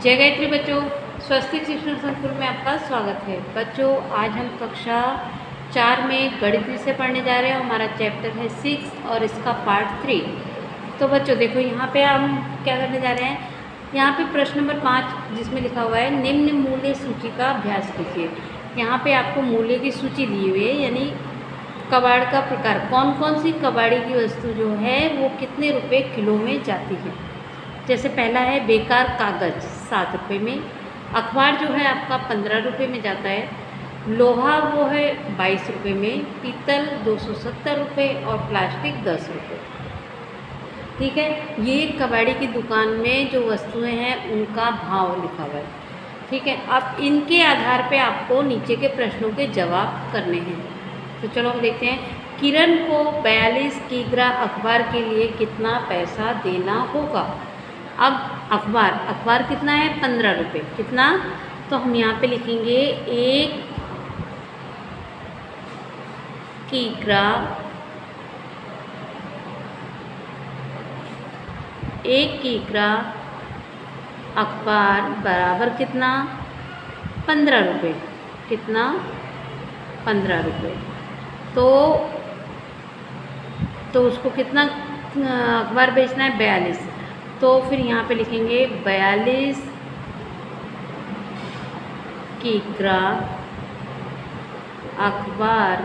जय गायत्री बच्चों, स्वस्तिक शिक्षण संकुल में आपका स्वागत है। बच्चों, आज हम कक्षा 4 में गणित विषय पढ़ने जा रहे हैं। हमारा चैप्टर है 6 और इसका पार्ट 3। तो बच्चों देखो, यहाँ पे हम क्या करने जा रहे हैं। यहाँ पे प्रश्न नंबर 5 जिसमें लिखा हुआ है निम्न मूल्य सूची का अभ्यास कीजिए। यहाँ पे आपको मूल्य की सूची दी हुई है, यानी कबाड़ का प्रकार, कौन कौन सी कबाड़ी की वस्तु जो है वो कितने रुपए किलो में जाती है। जैसे पहला है बेकार कागज़ 7 रुपये में, अखबार जो है आपका 15 रुपये में जाता है, लोहा वो है 22 रुपये में, पीतल 270 रुपये और प्लास्टिक 10 रुपये। ठीक है, ये कबाड़ी की दुकान में जो वस्तुएं हैं उनका भाव लिखा हुआ है। ठीक है, अब इनके आधार पे आपको नीचे के प्रश्नों के जवाब करने हैं। तो चलो हम देखते हैं। किरण को 42 किग्रा अखबार के लिए कितना पैसा देना होगा। अब अखबार कितना है 15 रुपये, कितना, तो हम यहाँ पे लिखेंगे 1 किग्रा, 1 किग्रा अखबार बराबर कितना 15 रुपये, कितना 15 रुपये। तो उसको कितना अखबार बेचना है 42, तो फिर यहाँ पे लिखेंगे 42 किग्रा अखबार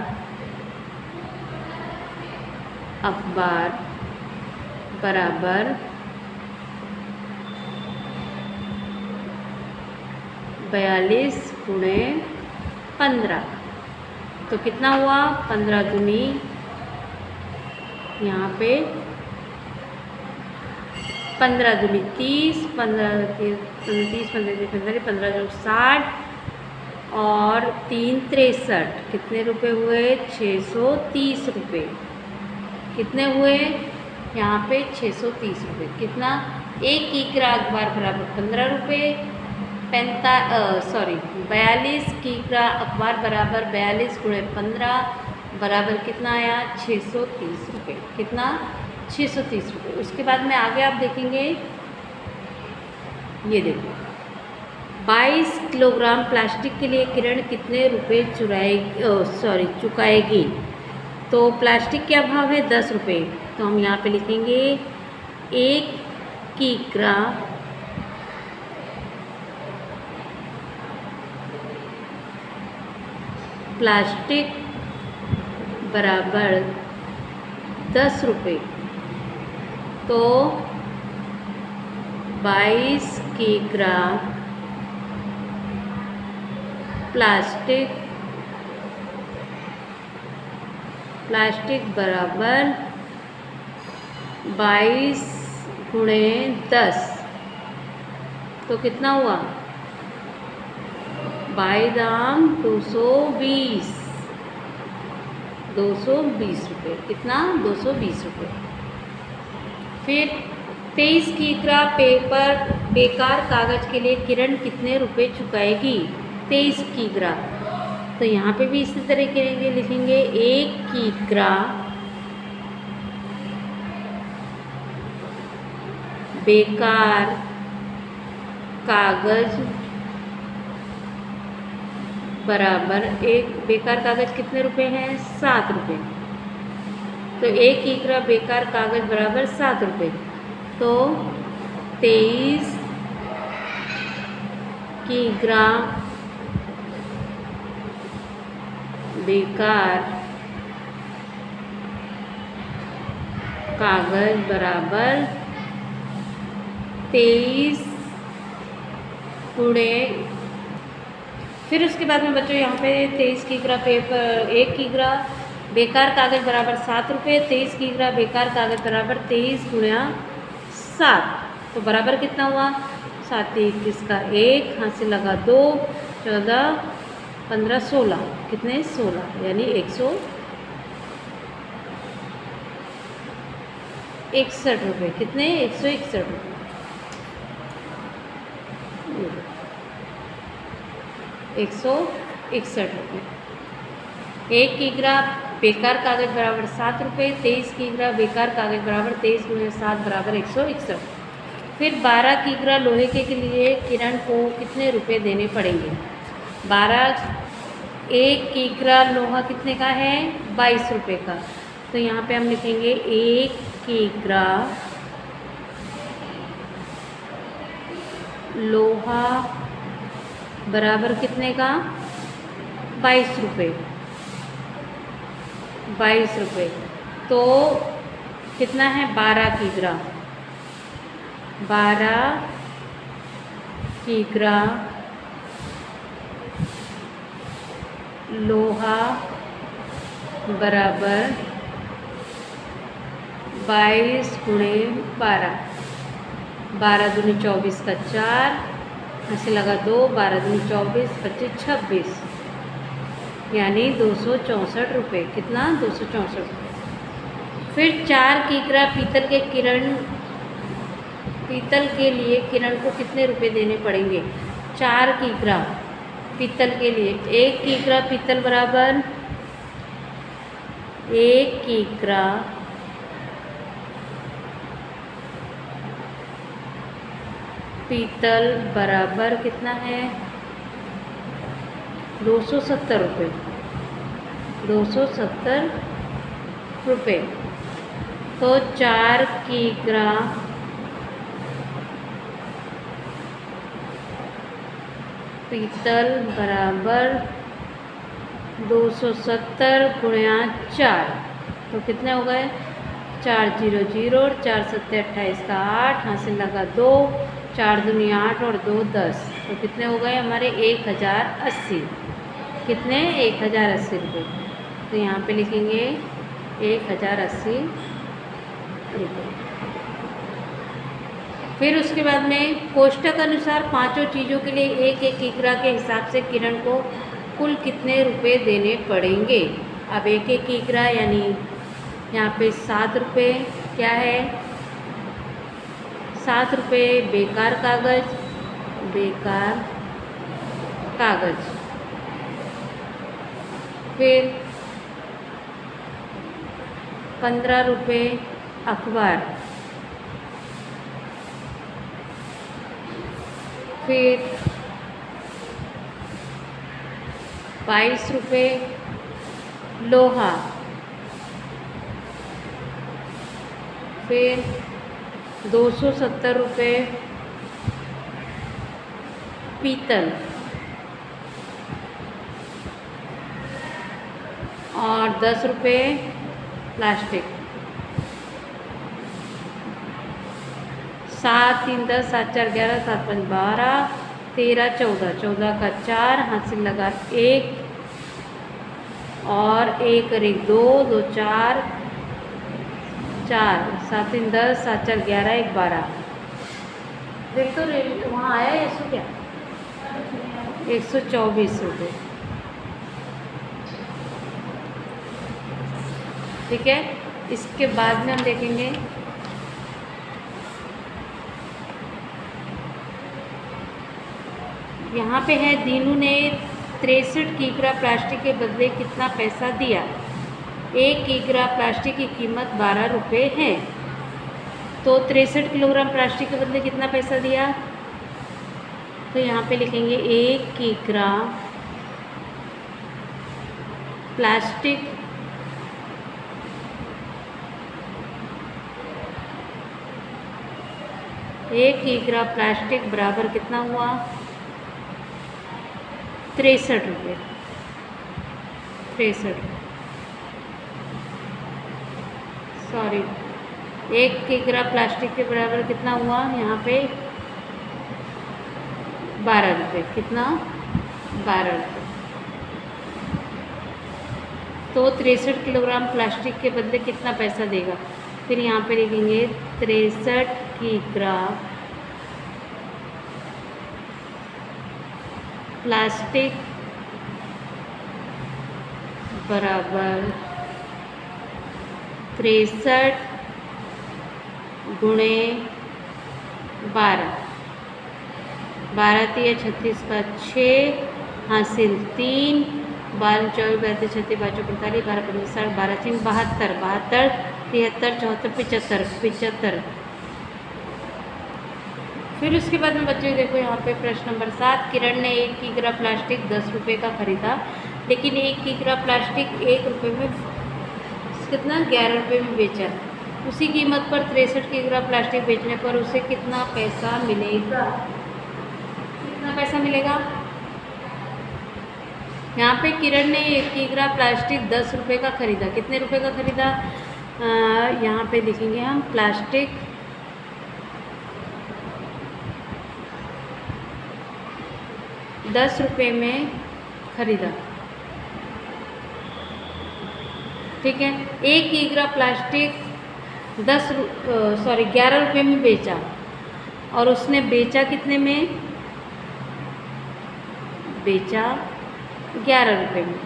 बराबर 42 गुणे 15, तो कितना हुआ 15 दूनी, यहाँ पे 15 दूनी 30, 15 30 15 15 जो 60 और 3 63, कितने रुपए हुए 630 रुपये। कितने हुए यहाँ पे 630 रुपये। कितना, 1 किग्रा अखबार बराबर 15 रुपये, 42 किग्रा अखबार बराबर 42 गुणे 15 बराबर कितना आया 630 रुपये। कितना 630 रुपये। उसके बाद में आगे आप देखेंगे, ये देखो 22 किलोग्राम प्लास्टिक के लिए किरण कितने रुपए चुकाएगी। तो प्लास्टिक क्या भाव है 10 रुपये, तो हम यहाँ पे लिखेंगे 1 किग्रा प्लास्टिक बराबर 10 रुपये, तो 22 किग्रा प्लास्टिक बराबर 22 गुणे 10, तो कितना हुआ 22 दाम 220 रुपये। कितना 220 रुपये। फिर 23 किग्रा बेकार कागज़ के लिए किरण कितने रुपए चुकाएगी। 23 किग्रा, तो यहाँ पे भी इसी तरह के लिखेंगे 1 किग्रा बेकार कागज़ बराबर बेकार कागज़ कितने रुपए हैं 7 रुपये, तो 1 किग्रा बेकार कागज़ बराबर 7 रुपये, तो 23 किग्रा बेकार कागज़ बराबर 23 गुणे, फिर उसके बाद में बच्चों यहाँ पे 23 किग्रा 1 किग्रा बेकार कागज़ बराबर 7 रुपये, 23 किग्रा बेकार कागज़ बराबर 23 गुणा 7, तो बराबर कितना हुआ 7 इसका 1, हाथ से लगा 2, 14 15 16, कितने 16, यानी 161 रुपये। कितने 161 रुपये। 161 रुपये। 1 किग्रा बेकार कागज़ बराबर 7 रुपये, 23 किग्रा बेकार कागज़ बराबर 23 गुणे 7 बराबर 161। फिर 12 किग्रा लोहे के लिए किरण को कितने रुपए देने पड़ेंगे? 1 किग्रा लोहा कितने का है? 22 रुपये का। तो यहाँ पे हम लिखेंगे 1 किग्रा लोहा बराबर कितने का? 22 रुपये। 22 रुपये। तो कितना है? 12 किग्रा। 12 किग्रा लोहा बराबर 22 गुणे 12। 12 दूनी 24 का 4, ऐसे लगा 2, 12 दूनी 24, 25, 26, यानी 264 रुपये। कितना? 264 रुपये। फिर 4 किग्रा पीतल के लिए किरण को कितने रुपए देने पड़ेंगे? 4 किग्रा पीतल के लिए 1 किग्रा पीतल बराबर 1 किग्रा पीतल बराबर कितना है? 270 रुपये। 270 रुपये। तो 4 किग्रा पीतल बराबर 270 गुणा 4, तो कितने हो गए? 4 0 0 और 4 7 28 का 8, हासिल लगा 2, 4 दूनी 8 और 2 10, तो कितने हो गए हमारे? 1080। कितने? 1080 रुपये। तो यहाँ पे लिखेंगे 1080 रुपये। फिर उसके बाद में कोष्टक अनुसार पांचों चीज़ों के लिए 1 किग्रा के हिसाब से किरण को कुल कितने रुपए देने पड़ेंगे? अब 1 किग्रा यानी यहाँ पे 7 रुपये क्या है? 7 रुपये बेकार कागज़। फिर 15 रुपये अखबार। फिर 22 रुपये लोहा। फिर 270 रुपये पीतल और 10 रुपये प्लास्टिक। 7 3 10 7 4 11 7 5 12 13 14, 14 का 4, हासिल लगा 1 और 1 और 1 2, 2 4 4, 7 3 10 7 4 11 1 12। देख तो वहाँ आया है इसको क्या? 124 रुपये। ठीक है। इसके बाद में हम देखेंगे यहाँ पे है दीनू ने 63 किग्रा प्लास्टिक के बदले कितना पैसा दिया? 1 किग्रा प्लास्टिक की कीमत 12 रुपये है। तो 63 किलोग्राम प्लास्टिक के बदले कितना पैसा दिया? तो यहाँ पे लिखेंगे 1 किग्रा प्लास्टिक बराबर कितना हुआ? 63 रुपये। 63 सॉरी 1 किग्रा प्लास्टिक के बराबर कितना हुआ? यहाँ पे 12 रुपये। कितना? 12 रुपये। तो 63 किलोग्राम प्लास्टिक के बदले कितना पैसा देगा? फिर यहाँ पे लिखेंगे 63 किग्रा प्लास्टिक बराबर 63 गुणे 12, 12 3 36 का 6, हासिल 3, 12 24 32 36 22 45 12 15 60 12 3 72 72 73 74 75 75 फिर उसके बाद में बच्चों देखो यहाँ पे प्रश्न नंबर 7, किरण ने 1 किग्रा प्लास्टिक 10 रुपये का खरीदा, लेकिन 1 किग्रा प्लास्टिक 1 रुपये में कितना 11 रुपये में बेचा। उसी कीमत पर 63 किग्रा प्लास्टिक बेचने पर उसे कितना पैसा मिलेगा? कितना पैसा मिलेगा? यहाँ पे किरण ने 1 किग्रा प्लास्टिक 10 रुपये का खरीदा। कितने रुपए का खरीदा? यहाँ पे लिखेंगे हम प्लास्टिक 10 रुपये में खरीदा। ठीक है, 1 किग्रा प्लास्टिक 11 रुपये में बेचा, और उसने बेचा कितने में? बेचा 11 रुपये में।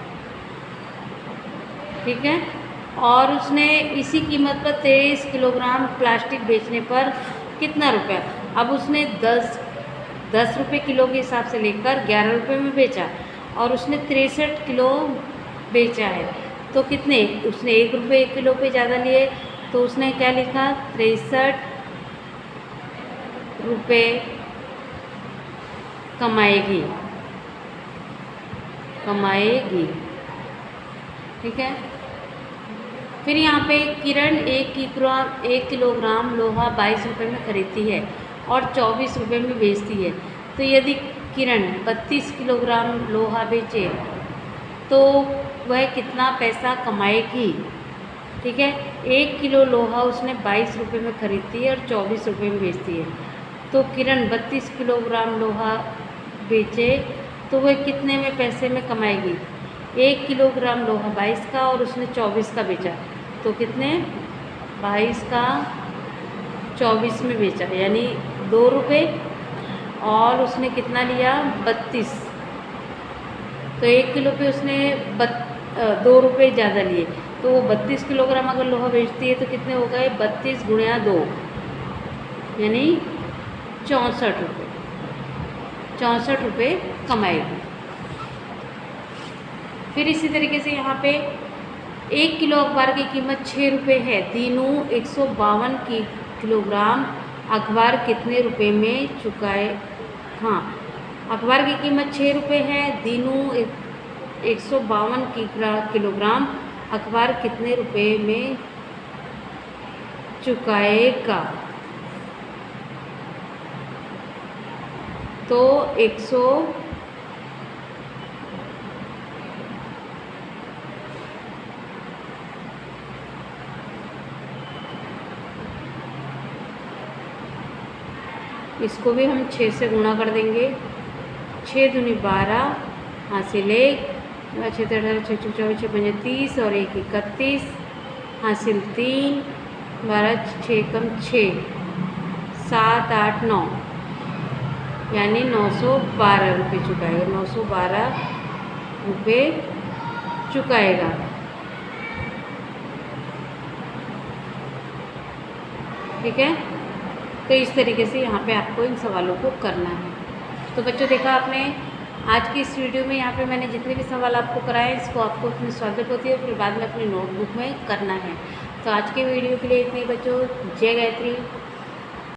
ठीक है, और उसने इसी कीमत पर 23 किलोग्राम प्लास्टिक बेचने पर कितना रुपया? अब उसने 10 रुपये किलो के हिसाब से लेकर 11 रुपये में बेचा, और उसने 63 किलो बेचा है, तो कितने? उसने 1 रुपये 1 किलो पे ज़्यादा लिए, तो उसने क्या लिखा? 63 रुपये कमाएगी। ठीक है, फिर यहाँ पे किरण 1 किलोग्राम लोहा 22 रुपये में खरीदती है और 24 रुपये में बेचती है। तो यदि किरण 32 किलोग्राम लोहा बेचे तो वह कितना पैसा कमाएगी? ठीक है, 1 किलो लोहा उसने 22 रुपये में खरीदती है और 24 रुपये में बेचती है। तो किरण 32 किलोग्राम लोहा बेचे तो वह कितने में पैसे में कमाएगी? 1 किलोग्राम लोहा 22 का और उसने 24 का बेचा, तो कितने? 22 का 24 में बेचा, यानी 2 रुपये, और उसने कितना लिया? 32। तो 1 किलो पे उसने 2 रुपये ज़्यादा लिए, तो वो 32 किलोग्राम अगर लोहा बेचती है तो कितने हो गए? 32 गुणा 2, यानी 64 रुपये। 64 रुपये कमाएगी। फिर इसी तरीके से यहाँ पे 1 किलो अखबार की कीमत 6 रुपये है। दीनू 152 किलोग्राम अखबार कितने रुपए में चुकाए? हाँ, अखबार की कीमत 6 रुपये है। दीनू 152 किलोग्राम अखबार कितने रुपए में चुकाएगा? तो 100 इसको भी हम 6 से गुणा कर देंगे। 6 दूनी 12, हासिल 1, 6 18, 6 24, 6 5 30 और 1 31, हासिल 3, 12 6 कम 6, 7 8 9, यानी 912 रुपये चुकाएगा। 912 रुपये चुकाएगा। ठीक है, तो इस तरीके से यहाँ पे आपको इन सवालों को करना है। तो बच्चों देखा आपने आज की इस वीडियो में, यहाँ पे मैंने जितने भी सवाल आपको कराए इसको आपको अपनी स्वागत होती है, फिर बाद में अपनी नोटबुक में करना है। तो आज के वीडियो के लिए इतने बच्चों। जय गायत्री।